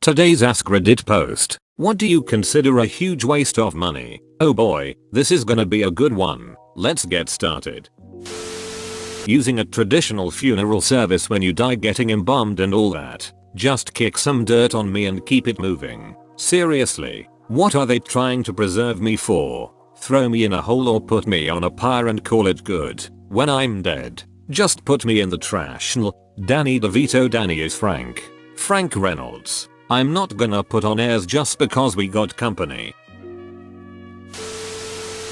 Today's AskReddit post. What do you consider a huge waste of money? Oh boy, this is gonna be a good one. Let's get started. Using a traditional funeral service when you die, getting embalmed and all that. Just kick some dirt on me and keep it moving. Seriously, what are they trying to preserve me for? Throw me in a hole or put me on a pyre and call it good. When I'm dead, just put me in the trash. Danny DeVito. Danny is Frank Reynolds. I'm not gonna put on airs just because we got company.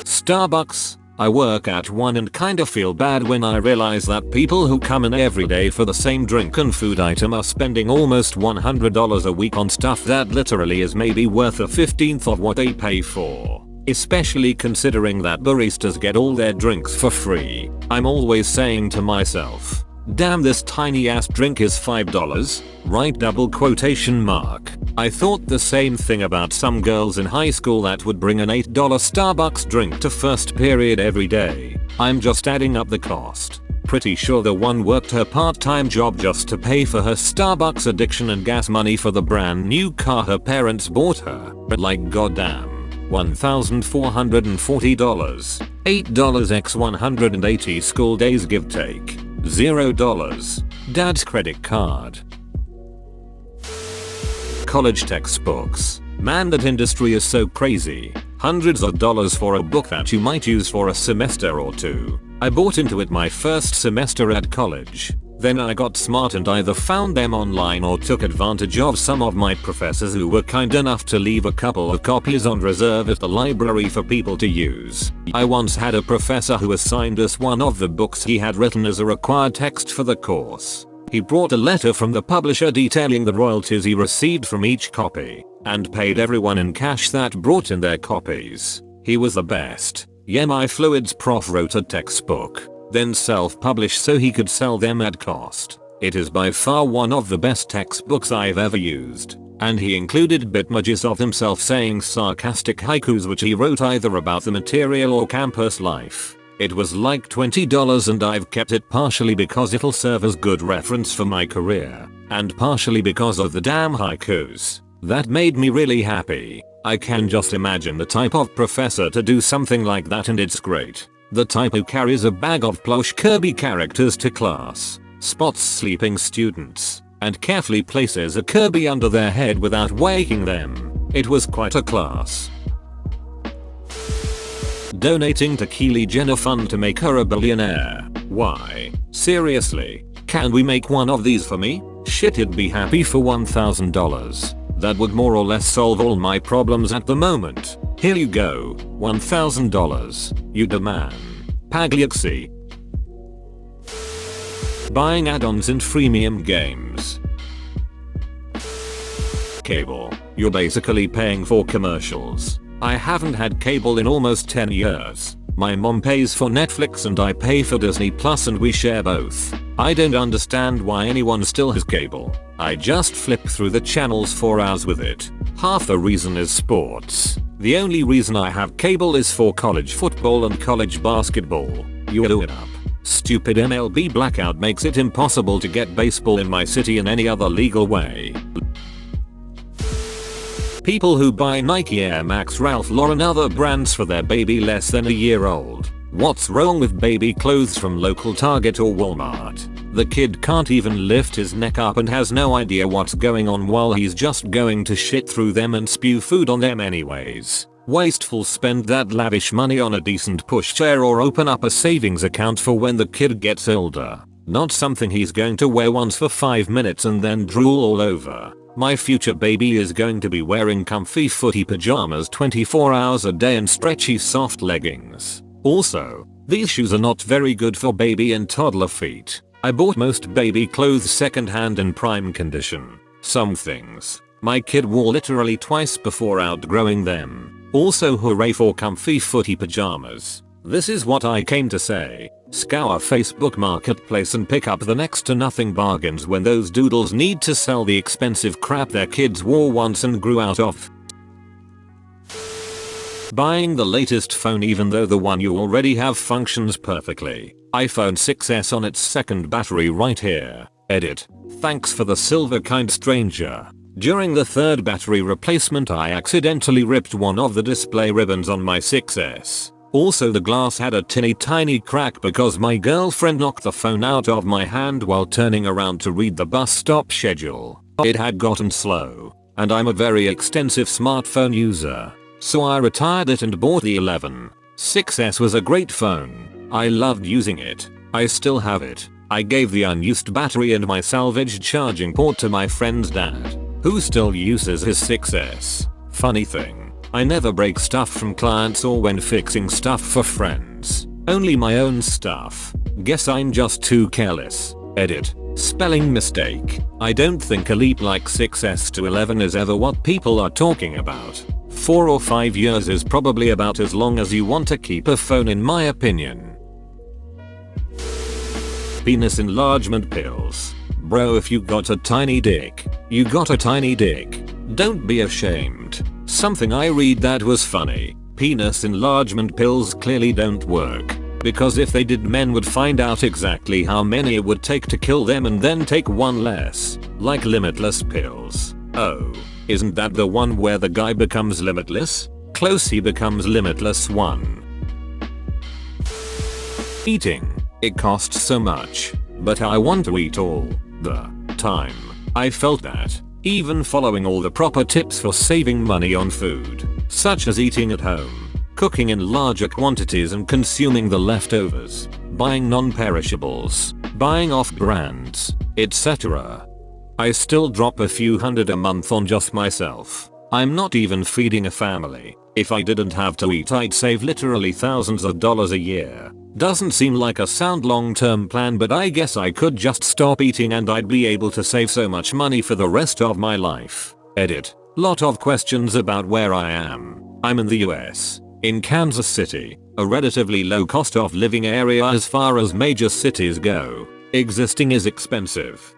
Starbucks. I work at one and kinda feel bad when I realize that people who come in every day for the same drink and food item are spending almost $100 a week on stuff that literally is maybe worth a 15th of what they pay for. Especially considering that baristas get all their drinks for free. I'm always saying to myself, damn, this tiny ass drink is $5, right? Double quotation mark. I thought the same thing about some girls in high school that would bring an $8 Starbucks drink to first period every day. I'm just adding up the cost. Pretty sure the one worked her part-time job just to pay for her Starbucks addiction and gas money for the brand new car her parents bought her. But like goddamn. $1,440. $8 x 180 school days give take. $0. Dad's credit card. College textbooks. Man, that industry is so crazy. Hundreds of dollars for a book that you might use for a semester or two. I bought into it my first semester at college. Then I got smart and either found them online or took advantage of some of my professors who were kind enough to leave a couple of copies on reserve at the library for people to use. I once had a professor who assigned us one of the books he had written as a required text for the course. He brought a letter from the publisher detailing the royalties he received from each copy, and paid everyone in cash that brought in their copies. He was the best. Yeah, my fluids prof wrote a textbook, then self-published so he could sell them at cost. It is by far one of the best textbooks I've ever used. And he included bitmojies of himself saying sarcastic haikus which he wrote either about the material or campus life. It was like $20 and I've kept it partially because it'll serve as good reference for my career, and partially because of the damn haikus. That made me really happy. I can just imagine the type of professor to do something like that, and it's great. The type who carries a bag of plush Kirby characters to class, spots sleeping students, and carefully places a Kirby under their head without waking them. It was quite a class. Donating to Kylie Jenner fund to make her a billionaire. Why? Seriously? Can we make one of these for me? Shit, it'd be happy for $1,000. That would more or less solve all my problems at the moment. Here you go. $1,000. You demand. Pagliacci. Buying add-ons in freemium games. Cable. You're basically paying for commercials. I haven't had cable in almost 10 years. My mom pays for Netflix and I pay for Disney Plus and we share both. I don't understand why anyone still has cable. I just flip through the channels for hours with it. Half the reason is sports. The only reason I have cable is for college football and college basketball. You do it up. Stupid MLB blackout makes it impossible to get baseball in my city in any other legal way. People who buy Nike Air Max, Ralph Lauren, other brands for their baby less than a year old. What's wrong with baby clothes from local Target or Walmart? The kid can't even lift his neck up and has no idea what's going on while he's just going to shit through them and spew food on them anyways. Wasteful. Spend that lavish money on a decent pushchair or open up a savings account for when the kid gets older. Not something he's going to wear once for 5 minutes and then drool all over. My future baby is going to be wearing comfy footy pajamas 24 hours a day and stretchy soft leggings. Also, these shoes are not very good for baby and toddler feet. I bought most baby clothes secondhand in prime condition. Some things my kid wore literally twice before outgrowing them. Also, hooray for comfy footy pajamas. This is what I came to say. Scour Facebook Marketplace and pick up the next to nothing bargains when those doodles need to sell the expensive crap their kids wore once and grew out of. Buying the latest phone even though the one you already have functions perfectly. iPhone 6s on its second battery right here. Edit. Thanks for the silver, kind stranger. During the third battery replacement I accidentally ripped one of the display ribbons on my 6S. Also the glass had a tiny crack because my girlfriend knocked the phone out of my hand while turning around to read the bus stop schedule. It had gotten slow, and I'm a very extensive smartphone user, so I retired it and bought the 11. 6S was a great phone. I loved using it. I still have it. I gave the unused battery and my salvaged charging port to my friend's dad, who still uses his 6S. Funny thing, I never break stuff from clients or when fixing stuff for friends. Only my own stuff. Guess I'm just too careless. Edit. Spelling mistake. I don't think a leap like 6S to 11 is ever what people are talking about. 4 or 5 years is probably about as long as you want to keep a phone in my opinion. Penis enlargement pills. Bro, if you got a tiny dick, you got a tiny dick. Don't be ashamed. Something I read that was funny. Penis enlargement pills clearly don't work. Because if they did, men would find out exactly how many it would take to kill them and then take one less. Like limitless pills. Oh, isn't that the one where the guy becomes limitless? Close, he becomes limitless 1. Eating. It costs so much, but I want to eat all the time. I felt that, even following all the proper tips for saving money on food, such as eating at home, cooking in larger quantities and consuming the leftovers, buying non-perishables, buying off brands, etc. I still drop a few hundred a month on just myself. I'm not even feeding a family. If I didn't have to eat, I'd save literally thousands of dollars a year. Doesn't seem like a sound long-term plan, but I guess I could just stop eating and I'd be able to save so much money for the rest of my life. Edit. Lot of questions about where I am. I'm in the US. In Kansas City, a relatively low cost of living area as far as major cities go. Existing is expensive.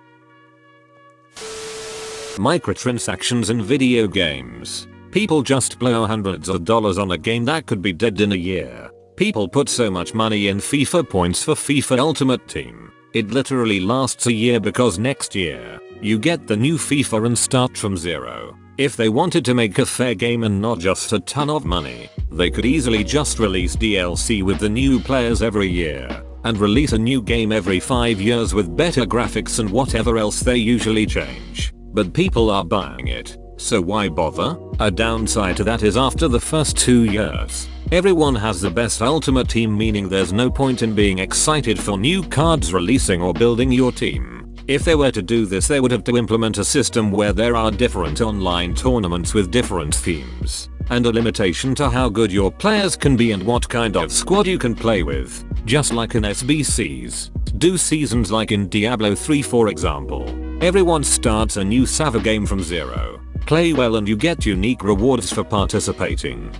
Microtransactions in video games. People just blow hundreds of dollars on a game that could be dead in a year. People put so much money in FIFA points for FIFA Ultimate Team. It literally lasts a year because next year, you get the new FIFA and start from zero. If they wanted to make a fair game and not just a ton of money, they could easily just release DLC with the new players every year, and release a new game every 5 years with better graphics and whatever else they usually change. But people are buying it, so why bother? A downside to that is after the first 2 years, everyone has the best Ultimate Team, meaning there's no point in being excited for new cards releasing or building your team. If they were to do this, they would have to implement a system where there are different online tournaments with different themes, and a limitation to how good your players can be and what kind of squad you can play with, just like in SBCs. Do seasons like in Diablo 3 for example. Everyone starts a new Sava game from zero. Play well and you get unique rewards for participating.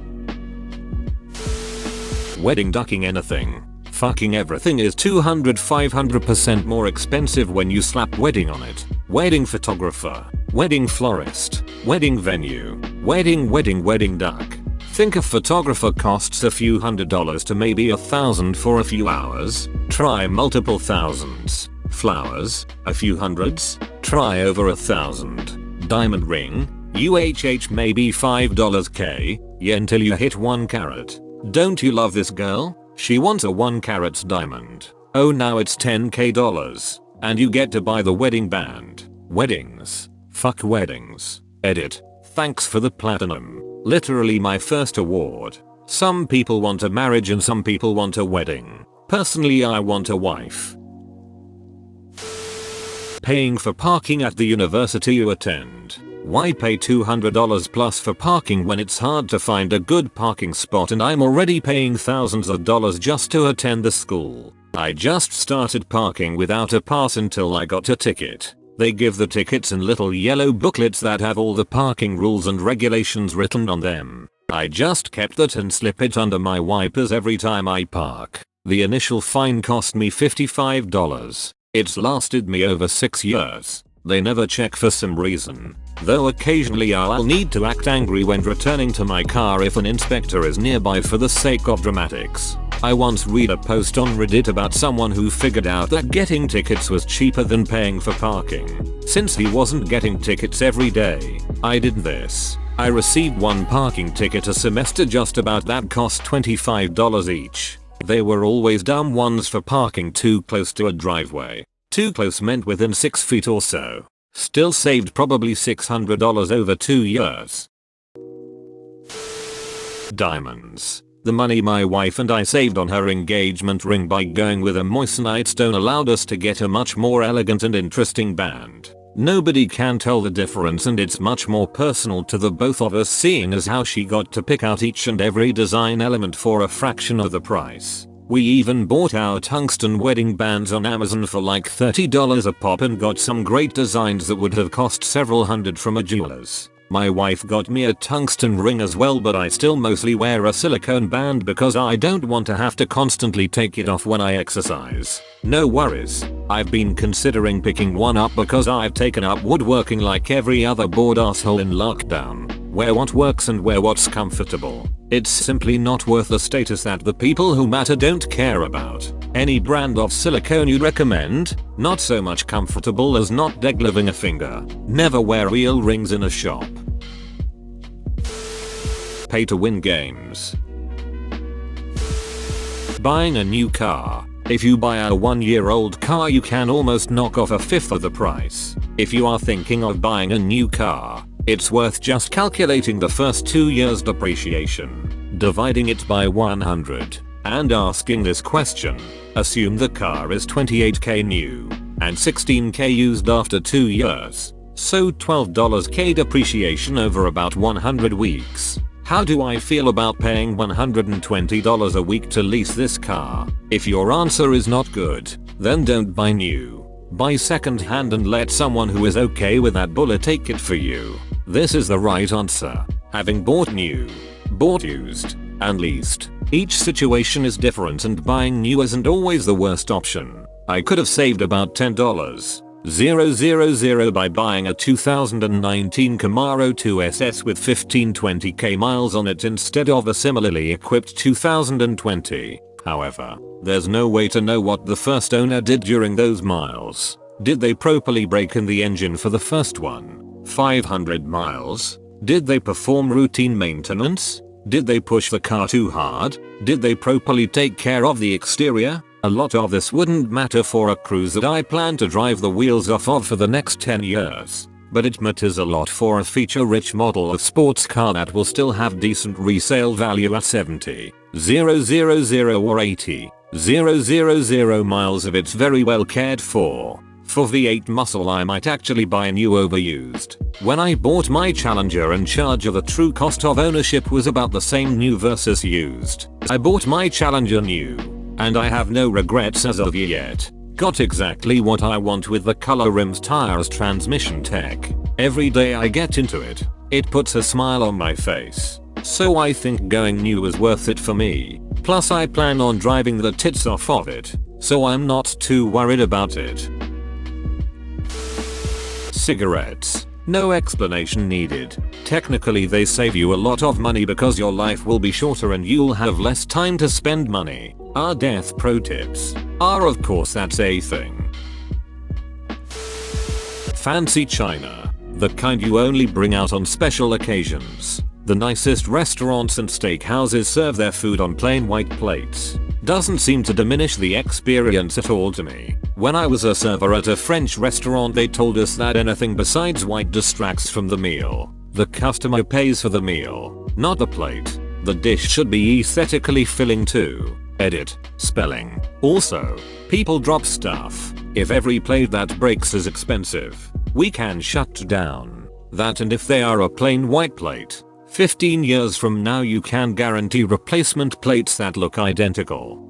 Wedding ducking. Anything. Fucking everything is 200-500% more expensive when you slap wedding on it. Wedding photographer, wedding florist, wedding venue, wedding duck. Think a photographer costs a few $100s to maybe $1,000 for a few hours. Try multiple thousands. Flowers, a few hundreds. Try over $1,000. Diamond ring, UHH maybe $5k, yeah, until you hit 1 carat. Don't you love this girl? She wants a 1 carat diamond. Oh, now it's $10k. And you get to buy the wedding band. Weddings. Fuck weddings. Edit. Thanks for the platinum. Literally my first award. Some people want a marriage and some people want a wedding. Personally, I want a wife. Paying for parking at the university you attend. Why pay $200 plus for parking when it's hard to find a good parking spot and I'm already paying thousands of dollars just to attend the school? I just started parking without a pass until I got a ticket. They give the tickets in little yellow booklets that have all the parking rules and regulations written on them. I just kept that and slip it under my wipers every time I park. The initial fine cost me $55. It's lasted me over 6 years. They never check for some reason, though occasionally I'll need to act angry when returning to my car if an inspector is nearby for the sake of dramatics. I once read a post on Reddit about someone who figured out that getting tickets was cheaper than paying for parking. Since he wasn't getting tickets every day, I did this. I received one parking ticket a semester, just about that cost $25 each. They were always dumb ones for parking too close to a driveway. Too close meant within 6 feet or so. Still saved probably $600 over 2 years. Diamonds. The money my wife and I saved on her engagement ring by going with a moissanite stone allowed us to get a much more elegant and interesting band. Nobody can tell the difference, and it's much more personal to the both of us, seeing as how she got to pick out each and every design element for a fraction of the price. We even bought our tungsten wedding bands on Amazon for like $30 a pop and got some great designs that would have cost several hundred from a jeweler's. My wife got me a tungsten ring as well, but I still mostly wear a silicone band because I don't want to have to constantly take it off when I exercise. No worries. I've been considering picking one up because I've taken up woodworking like every other bored asshole in lockdown. Wear what works and wear what's comfortable. It's simply not worth the status that the people who matter don't care about. Any brand of silicone you'd recommend? Not so much comfortable as not degloving a finger. Never wear real rings in a shop. Pay to win games. Buying a new car. If you buy a 1-year-old car, you can almost knock off a fifth of the price. If you are thinking of buying a new car, it's worth just calculating the first 2 years depreciation, dividing it by 100, and asking this question. Assume the car is 28k new and 16k used after 2 years. So $12k depreciation over about 100 weeks. How do I feel about paying $120 a week to lease this car? If your answer is not good, then don't buy new. Buy second hand and let someone who is okay with that bullet take it for you. This is the right answer. Having bought new, bought used, and leased, each situation is different and buying new isn't always the worst option. I could have saved about $10,000 by buying a 2019 Camaro 2SS with 15-20k miles on it instead of a similarly equipped 2020. However, there's no way to know what the first owner did during those miles. Did they properly break in the engine for the first 500 miles? Did they perform routine maintenance? Did they push the car too hard? Did they properly take care of the exterior? A lot of this wouldn't matter for a cruise that I plan to drive the wheels off of for the next 10 years. But it matters a lot for a feature-rich model of sports car that will still have decent resale value at 70,000 or 80,000 miles if it's very well cared for. For V8 muscle I might actually buy a new over used. When I bought my Challenger and Charger, the true cost of ownership was about the same new versus used. I bought my Challenger new, and I have no regrets as of yet. Got exactly what I want with the color rims, tires, transmission tech. Every day I get into it, it puts a smile on my face. So I think going new is worth it for me. Plus I plan on driving the tits off of it, so I'm not too worried about it. Cigarettes. No explanation needed. Technically they save you a lot of money because your life will be shorter and you'll have less time to spend money. Our death pro tips are, of course, that's a thing. Fancy china. The kind you only bring out on special occasions. The nicest restaurants and steakhouses serve their food on plain white plates. Doesn't seem to diminish the experience at all to me. When I was a server at a French restaurant, they told us that anything besides white distracts from the meal. The customer pays for the meal, not the plate. The dish should be aesthetically filling too. Edit. Spelling. Also, people drop stuff. If every plate that breaks is expensive, we can shut down that, and if they are a plain white plate, 15 years from now you can guarantee replacement plates that look identical.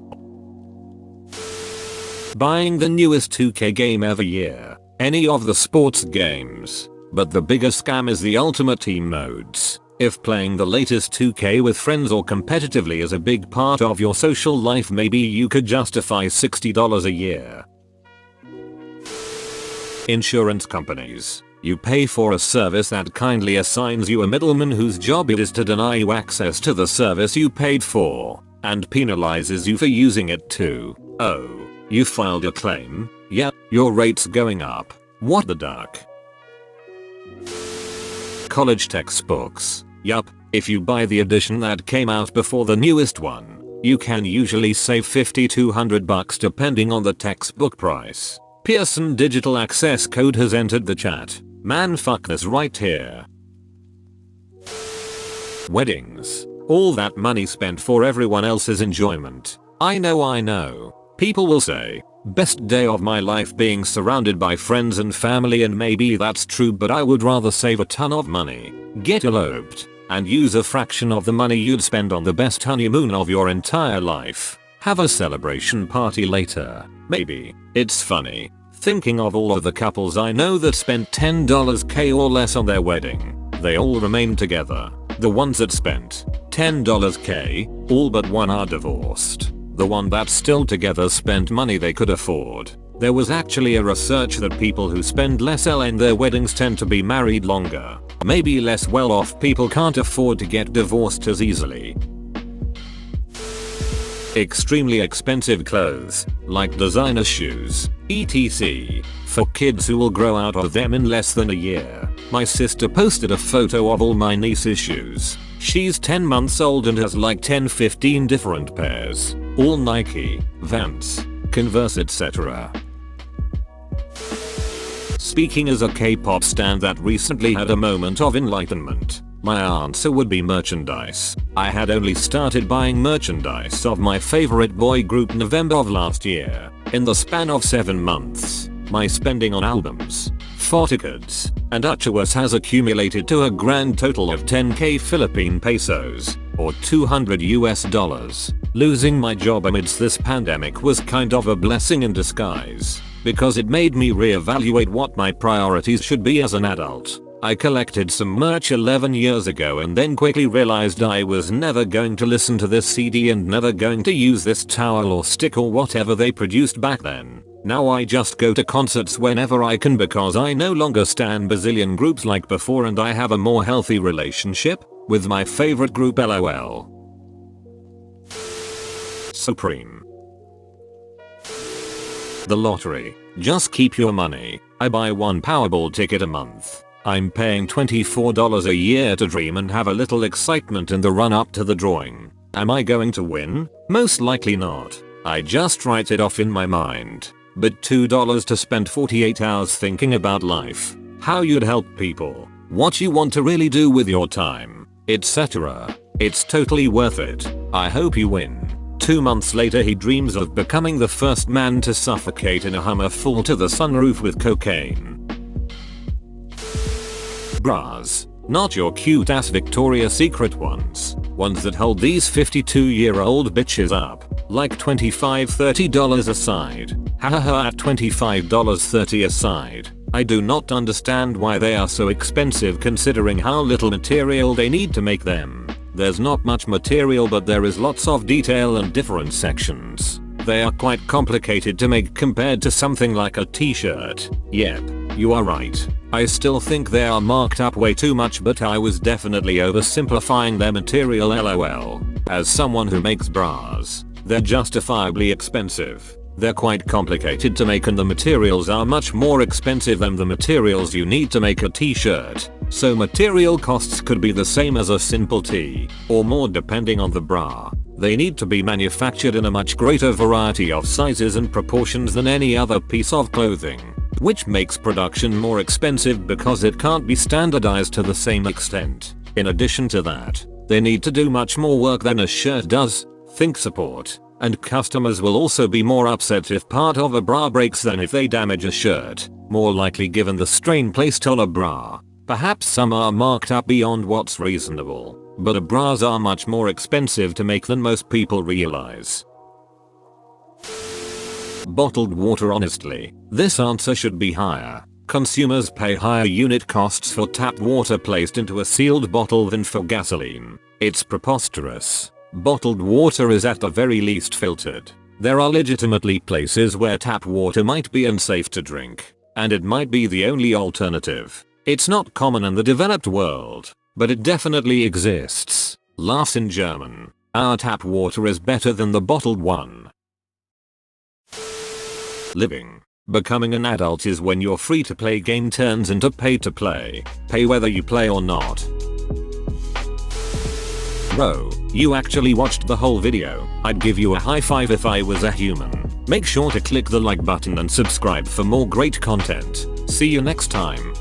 Buying the newest 2K game every year. Any of the sports games. But the bigger scam is the Ultimate Team modes. If playing the latest 2K with friends or competitively is a big part of your social life, maybe you could justify $60 a year. Insurance companies. You pay for a service that kindly assigns you a middleman whose job it is to deny you access to the service you paid for. and penalizes you for using it too. Oh, you filed a claim? Yeah, your rate's going up. What the duck? College textbooks. Yup, if you buy the edition that came out before the newest one, you can usually save $50 to $100 depending on the textbook price. Pearson Digital Access code has entered the chat. Man, fuck this right here. Weddings. All that money spent for everyone else's enjoyment. I know. People will say, best day of my life being surrounded by friends and family, and maybe that's true, but I would rather save a ton of money, get eloped, and use a fraction of the money you'd spend on the best honeymoon of your entire life. Have a celebration party later. Maybe. It's funny thinking of all of the couples I know that spent $10K or less on their wedding. They all remain together. The ones that spent $10K, all but one are divorced. The one that's still together spent money they could afford. There was actually a research that people who spend less in their weddings tend to be married longer. Maybe less well-off people can't afford to get divorced as easily. Extremely expensive clothes, like designer shoes, etc. for kids who will grow out of them in less than a year. My sister posted a photo of all my niece's shoes. She's 10 months old and has like 10-15 different pairs. All Nike, Vans, Converse, etc. Speaking as a K-pop stan that recently had a moment of enlightenment, my answer would be merchandise. I had only started buying merchandise of my favorite boy group November of last year. In the span of 7 months, my spending on albums, photocards, and uchuas has accumulated to a grand total of 10k Philippine pesos, or $200. Losing my job amidst this pandemic was kind of a blessing in disguise, because it made me reevaluate what my priorities should be as an adult. I collected some merch 11 years ago and then quickly realized I was never going to listen to this CD and never going to use this towel or stick or whatever they produced back then. Now I just go to concerts whenever I can because I no longer stan bazillion groups like before, and I have a more healthy relationship with my favorite group, LOL. Supreme. The lottery. Just keep your money. I buy one Powerball ticket a month. I'm paying $24 a year to dream and have a little excitement in the run up to the drawing. Am I going to win? Most likely not. I just write it off in my mind. But $2 to spend 48 hours thinking about life, how you'd help people, what you want to really do with your time, etc. It's totally worth it. I hope you win. 2 months later he dreams of becoming the first man to suffocate in a Hummer full to the sunroof with cocaine. Bras. Not your cute ass Victoria's Secret ones. Ones that hold these 52-year-old bitches up. Like $25-30 a side. Hahaha, at $25-30 a side. I do not understand why they are so expensive considering how little material they need to make them. There's not much material, but there is lots of detail and different sections. They are quite complicated to make compared to something like a t-shirt. Yep, you are right. I still think they are marked up way too much, but I was definitely oversimplifying their material, lol. As someone who makes bras, they're justifiably expensive. They're quite complicated to make and the materials are much more expensive than the materials you need to make a t-shirt. So material costs could be the same as a simple tee, or more depending on the bra. They need to be manufactured in a much greater variety of sizes and proportions than any other piece of clothing, which makes production more expensive because it can't be standardized to the same extent. In addition to that, they need to do much more work than a shirt does. Think support. And customers will also be more upset if part of a bra breaks than if they damage a shirt, more likely given the strain placed on a bra. Perhaps some are marked up beyond what's reasonable, but bras are much more expensive to make than most people realize. Bottled water. Honestly, this answer should be higher. Consumers pay higher unit costs for tap water placed into a sealed bottle than for gasoline. It's preposterous. Bottled water is at the very least filtered. There are legitimately places where tap water might be unsafe to drink, and it might be the only alternative. It's not common in the developed world, but it definitely exists. Laughs in German. Our tap water is better than the bottled one. Living. Becoming an adult is when your free to play game turns into pay to play. Pay whether you play or not. Bro, you actually watched the whole video. I'd give you a high five if I was a human. Make sure to click the like button and subscribe for more great content. See you next time.